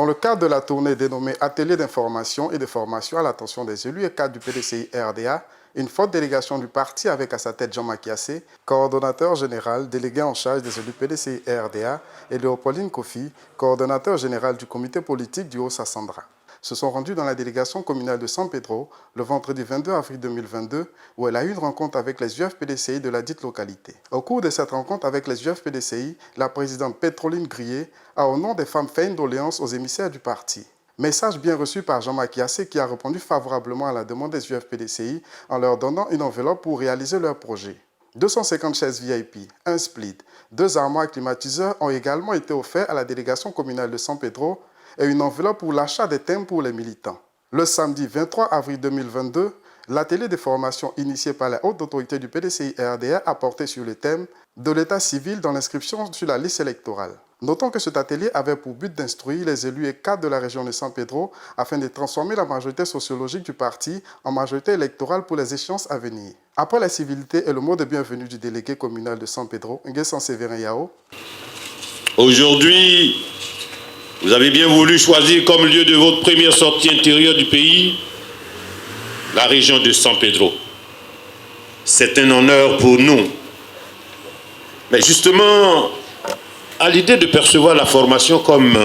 le cadre de la tournée dénommée Atelier d'information et de formation à l'attention des élus et cadres du PDCI RDA, une forte délégation du parti avec à sa tête Jean Makiassé, coordonnateur général délégué en charge des élus PDCI RDA, et Léopoldine Kofi, coordonnateur général du comité politique du Haut-Sassandra, se sont rendus dans la délégation communale de San Pedro le vendredi 22 avril 2022 où elle a eu une rencontre avec les UFPDCI de la dite localité. Au cours de cette rencontre avec les UFPDCI, la présidente Pétroline Grier a au nom des femmes fait une doléance aux émissaires du parti. Message bien reçu par Jean Makiassé qui a répondu favorablement à la demande des UFPDCI en leur donnant une enveloppe pour réaliser leur projet. 250 chaises VIP, un split, 2 armoires climatiseurs ont également été offerts à la délégation communale de San Pedro et une enveloppe pour l'achat des thèmes pour les militants. Le samedi 23 avril 2022, l'atelier de formation initié par la haute autorité du PDCI RDA a porté sur le thème de l'état civil dans l'inscription sur la liste électorale. Notons que cet atelier avait pour but d'instruire les élus et cadres de la région de San Pedro afin de transformer la majorité sociologique du parti en majorité électorale pour les échéances à venir. Après la civilité et le mot de bienvenue du délégué communal de San Pedro, Nguessan Sévérin Yao. Aujourd'hui, vous avez bien voulu choisir comme lieu de votre première sortie intérieure du pays la région de San Pedro. C'est un honneur pour nous. Mais justement, à l'idée de percevoir la formation comme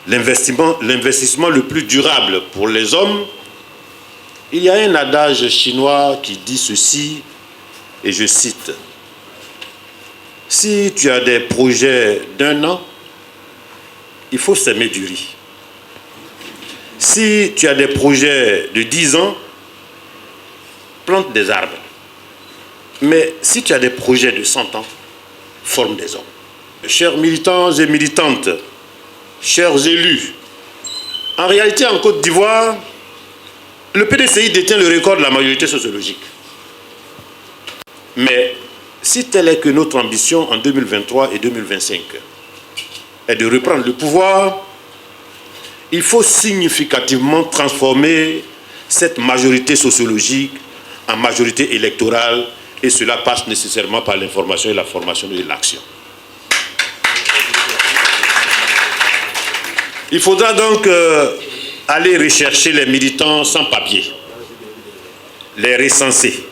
l'investissement le plus durable pour les hommes, il y a un adage chinois qui dit ceci, et je cite, « Si tu as des projets d'1 an, il faut s'aimer du riz. Si tu as des projets de 10 ans, plante des arbres. Mais si tu as des projets de 100 ans, forme des hommes. » Chers militants et militantes, chers élus, en réalité en Côte d'Ivoire, le PDCI détient le record de la majorité sociologique. Mais si telle est que notre ambition en 2023 et 2025 est de reprendre le pouvoir, il faut significativement transformer cette majorité sociologique en majorité électorale et cela passe nécessairement par l'information et la formation et l'action. Il faudra donc aller rechercher les militants sans papier, les recenser,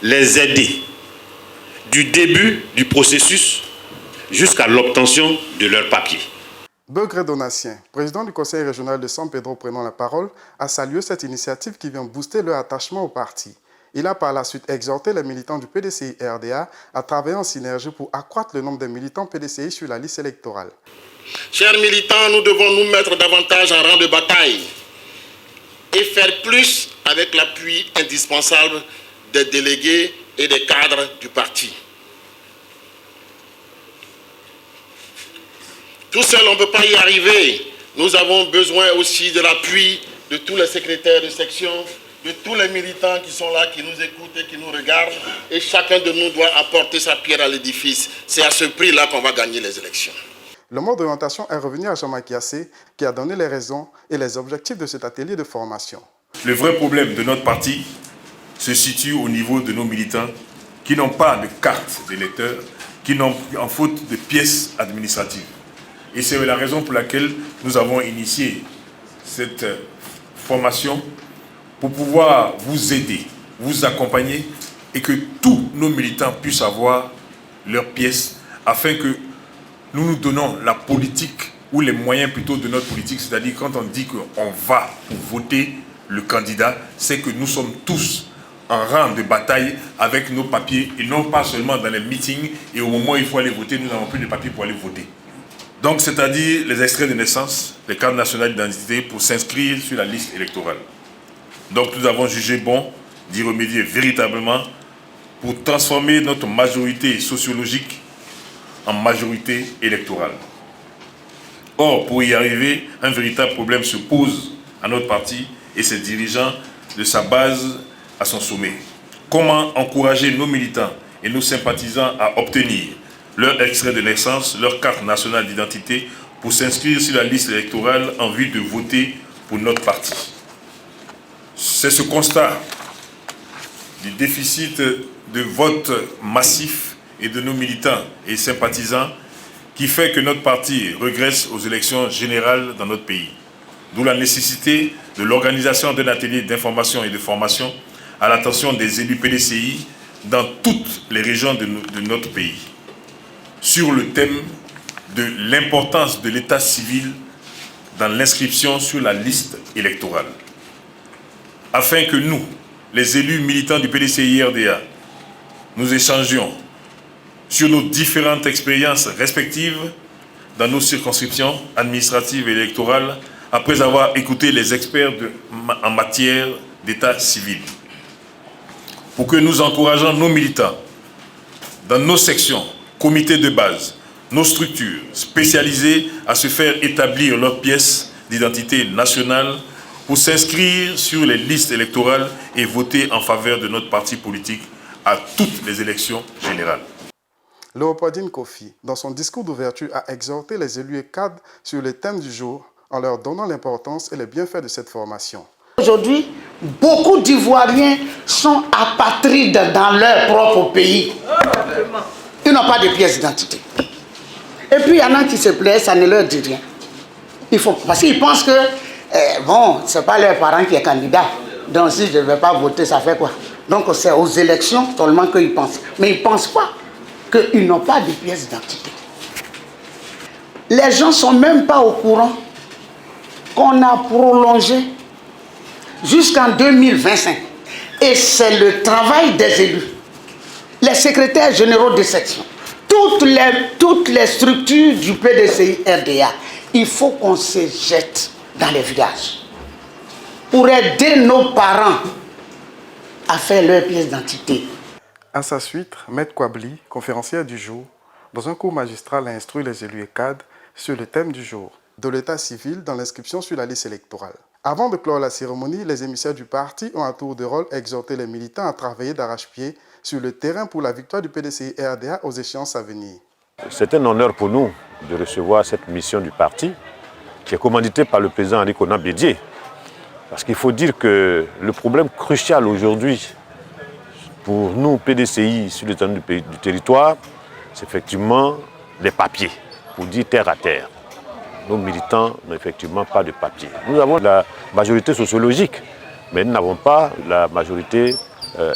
les aider du début du processus jusqu'à l'obtention de leur papier. Begré Donatien, président du conseil régional de San Pedro prenant la parole, a salué cette initiative qui vient booster leur attachement au parti. Il a par la suite exhorté les militants du PDCI RDA à travailler en synergie pour accroître le nombre de militants PDCI sur la liste électorale. Chers militants, nous devons nous mettre davantage en rang de bataille et faire plus avec l'appui indispensable des délégués et des cadres du parti. Tout seul, on ne peut pas y arriver. Nous avons besoin aussi de l'appui de tous les secrétaires de section, de tous les militants qui sont là, qui nous écoutent et qui nous regardent. Et chacun de nous doit apporter sa pierre à l'édifice. C'est à ce prix-là qu'on va gagner les élections. Le mot d'orientation est revenu à Jean Makiassé qui a donné les raisons et les objectifs de cet atelier de formation. Le vrai problème de notre parti se situe au niveau de nos militants qui n'ont pas de carte d'électeur, qui n'ont en faute de pièces administratives. Et c'est la raison pour laquelle nous avons initié cette formation pour pouvoir vous aider, vous accompagner et que tous nos militants puissent avoir leurs pièces afin que nous nous donnons la politique ou les moyens plutôt de notre politique, c'est-à-dire quand on dit qu'on va voter le candidat, c'est que nous sommes tous en rang de bataille avec nos papiers et non pas seulement dans les meetings et au moment où il faut aller voter, nous n'avons plus de papiers pour aller voter. Donc c'est-à-dire les extraits de naissance, les cartes nationales d'identité pour s'inscrire sur la liste électorale. Donc nous avons jugé bon d'y remédier véritablement pour transformer notre majorité sociologique en majorité électorale. Or, pour y arriver, un véritable problème se pose à notre parti et ses dirigeants de sa base à son sommet. Comment encourager nos militants et nos sympathisants à obtenir leur extrait de naissance, leur carte nationale d'identité pour s'inscrire sur la liste électorale en vue de voter pour notre parti. C'est ce constat du déficit de vote massif et de nos militants et sympathisants qui fait que notre parti regresse aux élections générales dans notre pays. D'où la nécessité de l'organisation d'un atelier d'information et de formation à l'attention des élus PDCI dans toutes les régions de notre pays, sur le thème de l'importance de l'état civil dans l'inscription sur la liste électorale, afin que nous, les élus militants du PDCI-RDA, nous échangions sur nos différentes expériences respectives dans nos circonscriptions administratives et électorales, après avoir écouté les experts en matière d'état civil, pour que nous encourageons nos militants dans nos sections, comités de base, nos structures spécialisées à se faire établir leur pièce d'identité nationale pour s'inscrire sur les listes électorales et voter en faveur de notre parti politique à toutes les élections générales. Léopoldine Kofi, dans son discours d'ouverture, a exhorté les élus et cadres sur les thèmes du jour en leur donnant l'importance et les bienfaits de cette formation. Aujourd'hui, beaucoup d'Ivoiriens sont apatrides dans leur propre pays. Ils n'ont pas de pièce d'identité. Et puis il y en a qui se plaisent, ça ne leur dit rien. Parce qu'ils pensent que, ce n'est pas leurs parents qui est candidat. Donc si je ne vais pas voter, ça fait quoi? Donc c'est aux élections seulement qu'ils pensent. Mais ils ne pensent pas qu'ils n'ont pas de pièce d'identité. Les gens ne sont même pas au courant qu'on a prolongé jusqu'en 2025. Et c'est le travail des élus, les secrétaires généraux de section, toutes les structures du PDCI-RDA. Il faut qu'on se jette dans les villages pour aider nos parents à faire leur pièce d'identité. À sa suite, Maître Kwabli, conférencière du jour, dans un cours magistral a instruit les élus et cadres sur le thème du jour, de l'état civil dans l'inscription sur la liste électorale. Avant de clore la cérémonie, les émissaires du parti ont à tour de rôle exhorté les militants à travailler d'arrache-pied sur le terrain pour la victoire du PDCI-RDA aux échéances à venir. C'est un honneur pour nous de recevoir cette mission du parti qui est commanditée par le président Henri Konan Bédié. Parce qu'il faut dire que le problème crucial aujourd'hui pour nous, PDCI, sur l'étendue du territoire, c'est effectivement les papiers, pour dire terre à terre. Nos militants n'ont effectivement pas de papiers. Nous avons la majorité sociologique, mais nous n'avons pas la majorité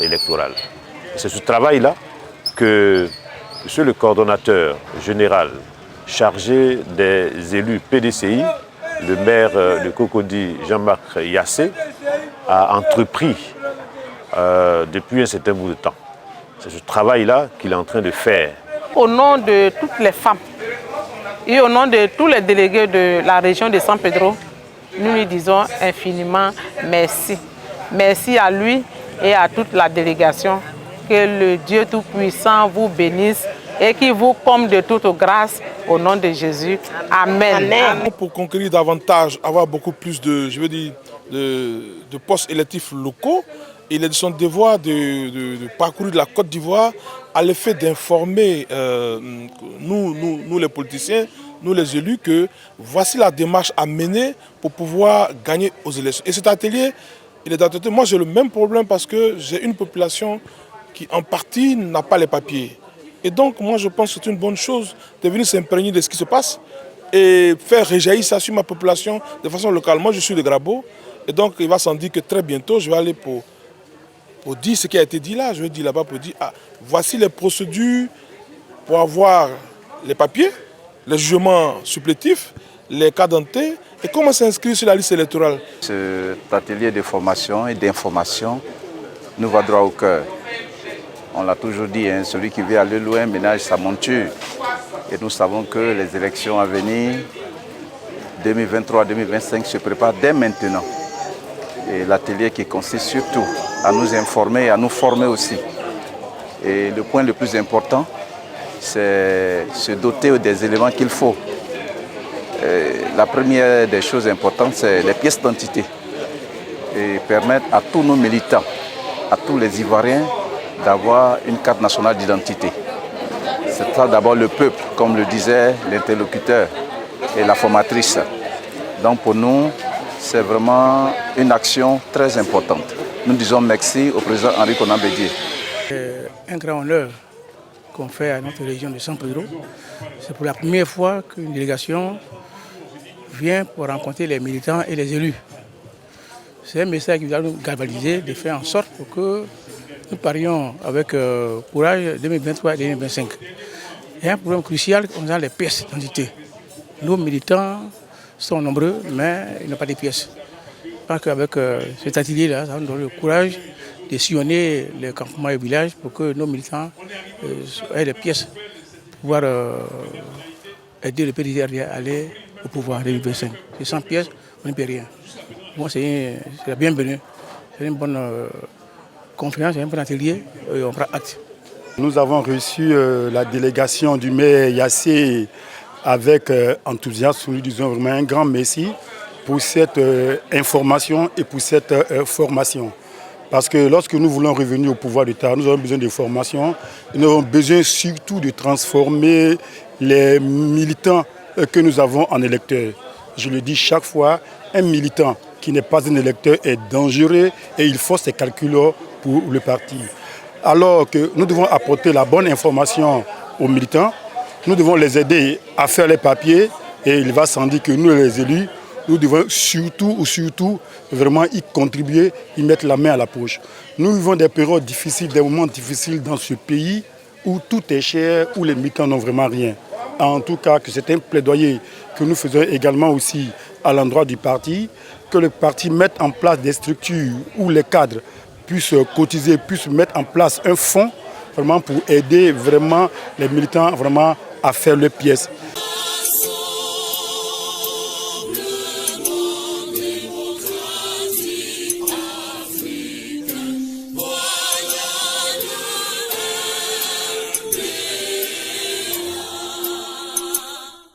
électorale. C'est ce travail-là que monsieur le coordonnateur général chargé des élus PDCI, le maire de Cocody, Jean-Marc Yassé, a entrepris depuis un certain bout de temps. C'est ce travail-là qu'il est en train de faire. Au nom de toutes les femmes et au nom de tous les délégués de la région de San Pedro, nous lui disons infiniment merci. Merci à lui et à toute la délégation. Que le Dieu Tout-Puissant vous bénisse et qu'il vous comble de toute grâce au nom de Jésus. Amen. Amen. Pour conquérir davantage, avoir beaucoup plus de postes électifs locaux, il est de son devoir de parcourir la Côte d'Ivoire à l'effet d'informer nous les politiciens, nous les élus, que voici la démarche à mener pour pouvoir gagner aux élections. Et cet atelier, il est daté. Moi j'ai le même problème parce que j'ai une population qui en partie n'a pas les papiers. Et donc moi je pense que c'est une bonne chose de venir s'imprégner de ce qui se passe et faire réjaillir ça sur ma population de façon locale. Moi je suis de Grabo et donc il va s'en dire que très bientôt je vais aller pour dire ce qui a été dit là. Je vais dire là-bas pour dire voici les procédures pour avoir les papiers, les jugements supplétifs, les cas dentés et comment s'inscrire sur la liste électorale. Cet atelier de formation et d'information nous va droit au cœur. On l'a toujours dit, hein, celui qui veut aller loin ménage sa monture. Et nous savons que les élections à venir, 2023-2025, se préparent dès maintenant. Et l'atelier qui consiste surtout à nous informer et à nous former aussi. Et le point le plus important, c'est se doter des éléments qu'il faut. La première des choses importantes, c'est les pièces d'identité. Et permettre à tous nos militants, à tous les Ivoiriens, d'avoir une carte nationale d'identité. C'est ça d'abord le peuple, comme le disait l'interlocuteur et la formatrice. Donc pour nous, c'est vraiment une action très importante. Nous disons merci au président Henri Konan Bédié. C'est un grand honneur qu'on fait à notre région de San Pedro. C'est pour la première fois qu'une délégation vient pour rencontrer les militants et les élus. C'est un message qui va nous galvaniser, de faire en sorte pour que nous parions avec courage 2023 et 2025. Il y a un problème crucial concernant les pièces d'identité. Nos militants sont nombreux, mais ils n'ont pas de pièces. Je pense qu'avec cet atelier-là, ça va nous donner le courage de sillonner les campements et villages pour que nos militants aient des pièces pour pouvoir aider le PDG à aller au pouvoir en 2025. C'est sans pièces, on ne peut rien. Bon, c'est la bienvenue. C'est une bonne confiance, un bon atelier et on prend acte. Nous avons reçu la délégation du maire Yassé avec enthousiasme. Nous disons vraiment un grand merci pour cette information et pour cette formation. Parce que lorsque nous voulons revenir au pouvoir d'État, nous avons besoin de formation. Et nous avons besoin surtout de transformer les militants que nous avons en électeurs. Je le dis chaque fois, un militant qui n'est pas un électeur est dangereux et il faut ses calculs pour le parti. Alors que nous devons apporter la bonne information aux militants, nous devons les aider à faire les papiers et il va sans dire que nous les élus, nous devons surtout vraiment y contribuer, y mettre la main à la poche. Nous vivons des périodes difficiles, des moments difficiles dans ce pays où tout est cher, où les militants n'ont vraiment rien. En tout cas, que c'est un plaidoyer que nous faisons également aussi à l'endroit du parti, que le parti mette en place des structures où les cadres puissent cotiser, puissent mettre en place un fonds vraiment pour aider vraiment les militants vraiment à faire leurs pièces.